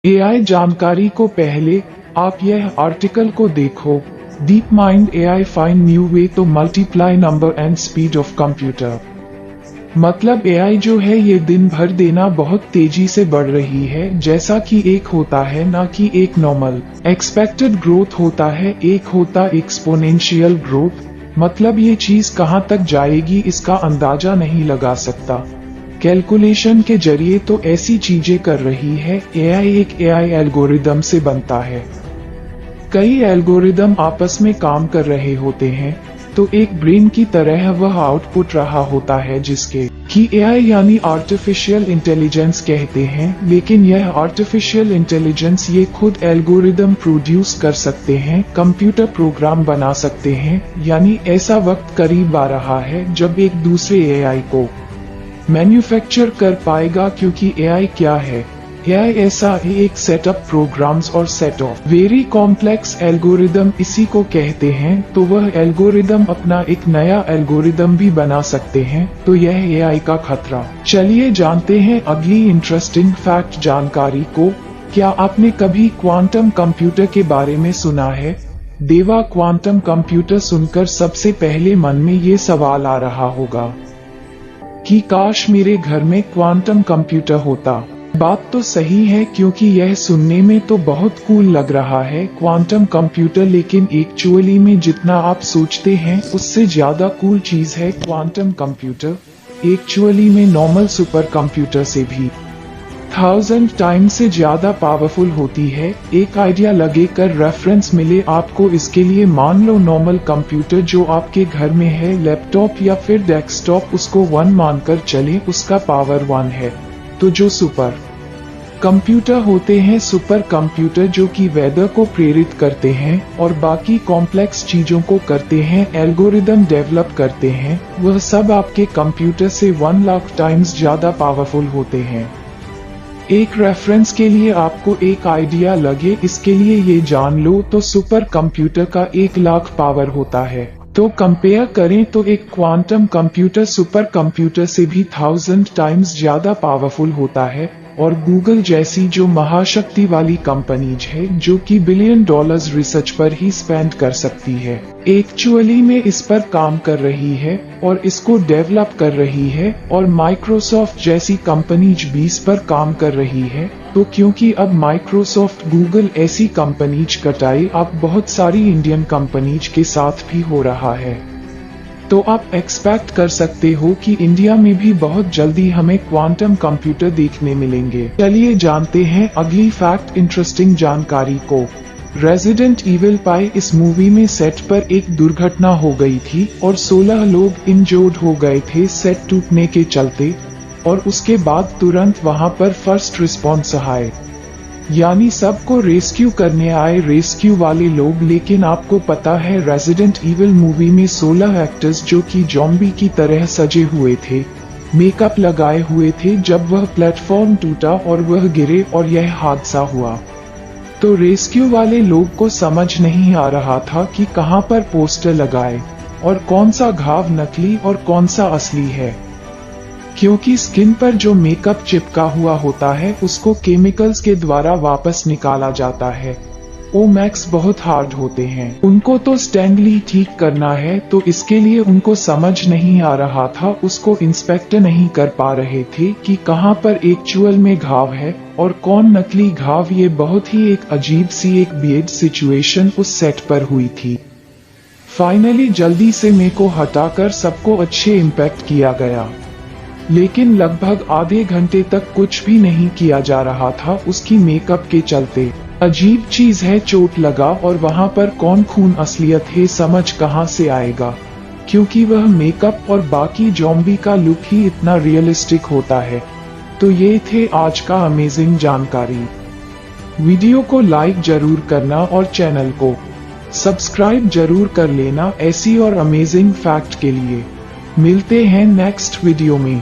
AI जानकारी को पहले आप यह आर्टिकल को देखो। Deep mind AI find new way to multiply number and speed of computer. मतलब एआई जो है ये दिन भर देना बहुत तेजी से बढ़ रही है, जैसा कि एक होता है ना कि एक नॉर्मल एक्सपेक्टेड ग्रोथ होता है, एक होता एक्सपोनेंशियल ग्रोथ। मतलब ये चीज कहाँ तक जाएगी इसका अंदाजा नहीं लगा सकता। कैलकुलेशन के जरिए तो ऐसी चीजें कर रही है। एआई एक एआई एल्गोरिदम से बनता है। कई एल्गोरिदम आपस में काम कर रहे होते हैं, तो एक ब्रेन की तरह वह आउटपुट रहा होता है जिसके कि एआई यानी आर्टिफिशियल इंटेलिजेंस कहते हैं। लेकिन यह आर्टिफिशियल इंटेलिजेंस ये खुद एल्गोरिदम प्रोड्यूस कर सकते हैं, कंप्यूटर प्रोग्राम बना सकते हैं। यानी ऐसा वक्त करीब आ रहा है जब एक दूसरे एआई को मैन्युफैक्चर कर पाएगा। क्योंकि एआई क्या है? एआई ऐसा है एक सेट ऑफ प्रोग्राम्स और set of very complex algorithm इसी को कहते हैं। तो वह एल्गोरिदम अपना एक नया एल्गोरिदम भी बना सकते हैं। तो यह एआई का खतरा। चलिए जानते हैं अगली इंटरेस्टिंग फैक्ट जानकारी को। क्या आपने कभी क्वांटम कंप्यूटर के बारे में सुना है? देवा, क्वांटम कंप्यूटर सुनकर सबसे पहले मन में ये सवाल आ रहा होगा कि काश मेरे घर में क्वांटम कंप्यूटर होता। बात तो सही है, क्योंकि यह सुनने में तो बहुत कूल लग रहा है क्वांटम कंप्यूटर, लेकिन एक्चुअली में जितना आप सोचते हैं उससे ज्यादा कूल चीज है क्वांटम कंप्यूटर। एक्चुअली में नॉर्मल सुपर कंप्यूटर से भी 1000 टाइम्स से ज्यादा पावरफुल होती है। एक आइडिया लगे कर रेफरेंस मिले आपको इसके लिए। मान लो नॉर्मल कंप्यूटर जो आपके घर में है, लैपटॉप या फिर डेस्कटॉप, उसको 1 मानकर चले, उसका पावर 1 है। तो जो सुपर कंप्यूटर होते हैं, सुपर कंप्यूटर जो कि वेदर को प्रेरित करते हैं और बाकी कॉम्प्लेक्स चीजों को करते हैं, एल्गोरिदम डेवलप करते हैं, वह सब आपके कंप्यूटर से 1 लाख टाइम्स ज्यादा पावरफुल होते हैं। एक रेफरेंस के लिए आपको एक आइडिया लगे, इसके लिए ये जान लो तो सुपर कंप्यूटर का 1 लाख पावर होता है। तो कंपेयर करें तो एक क्वांटम कंप्यूटर सुपर कंप्यूटर से भी 1000 टाइम्स ज्यादा पावरफुल होता है। और गूगल जैसी जो महाशक्ति वाली कंपनीज है जो कि $बिलियन रिसर्च पर ही स्पेंड कर सकती है, एक्चुअली में इस पर काम कर रही है और इसको डेवलप कर रही है। और माइक्रोसॉफ्ट जैसी कंपनीज भी इस पर काम कर रही है। तो क्योंकि अब माइक्रोसॉफ्ट, गूगल ऐसी कंपनीज कटाई अब बहुत सारी इंडियन कंपनीज के साथ भी हो रहा है। तो आप एक्सपेक्ट कर सकते हो कि इंडिया में भी बहुत जल्दी हमें क्वांटम कंप्यूटर देखने मिलेंगे। चलिए जानते हैं अगली फैक्ट इंटरेस्टिंग जानकारी को। रेजिडेंट इविल पाई इस मूवी में सेट पर एक दुर्घटना हो गई थी और 16 लोग इंजर्ड हो गए थे सेट टूटने के चलते। और उसके बाद तुरंत वहां पर फर्स्ट रिस्पॉन्स आए, यानी सबको रेस्क्यू करने आए रेस्क्यू वाले लोग। लेकिन आपको पता है रेजिडेंट इविल मूवी में 16 एक्टर्स जो कि ज़ॉम्बी की तरह सजे हुए थे, मेकअप लगाए हुए थे, जब वह प्लेटफॉर्म टूटा और वह गिरे और यह हादसा हुआ। तो रेस्क्यू वाले लोग को समझ नहीं आ रहा था कि कहां पर पोस्टर लगाए और कौन सा घाव नकली और कौन सा असली है, क्योंकि स्किन पर जो मेकअप चिपका हुआ होता है उसको केमिकल्स के द्वारा वापस निकाला जाता है। ओ मैक्स बहुत हार्ड होते हैं, उनको तो स्टैंडली ठीक करना है, तो इसके लिए उनको समझ नहीं आ रहा था, उसको इंस्पेक्ट नहीं कर पा रहे थे कि कहां पर एक्चुअल में घाव है और कौन नकली घाव। ये बहुत ही एक अजीब सी एक वियर्ड सिचुएशन उस सेट पर हुई थी। फाइनली जल्दी से मेक को हटाकर सबको अच्छे इम्पैक्ट किया गया, लेकिन लगभग आधे घंटे तक कुछ भी नहीं किया जा रहा था उसकी मेकअप के चलते। अजीब चीज है, चोट लगा और वहां पर कौन खून असलियत है समझ कहां से आएगा, क्योंकि वह मेकअप और बाकी ज़ॉम्बी का लुक ही इतना रियलिस्टिक होता है। तो ये थे आज का अमेजिंग जानकारी। वीडियो को लाइक जरूर करना और चैनल को सब्सक्राइब जरूर कर लेना ऐसी और अमेजिंग फैक्ट के लिए। मिलते हैं नेक्स्ट वीडियो में।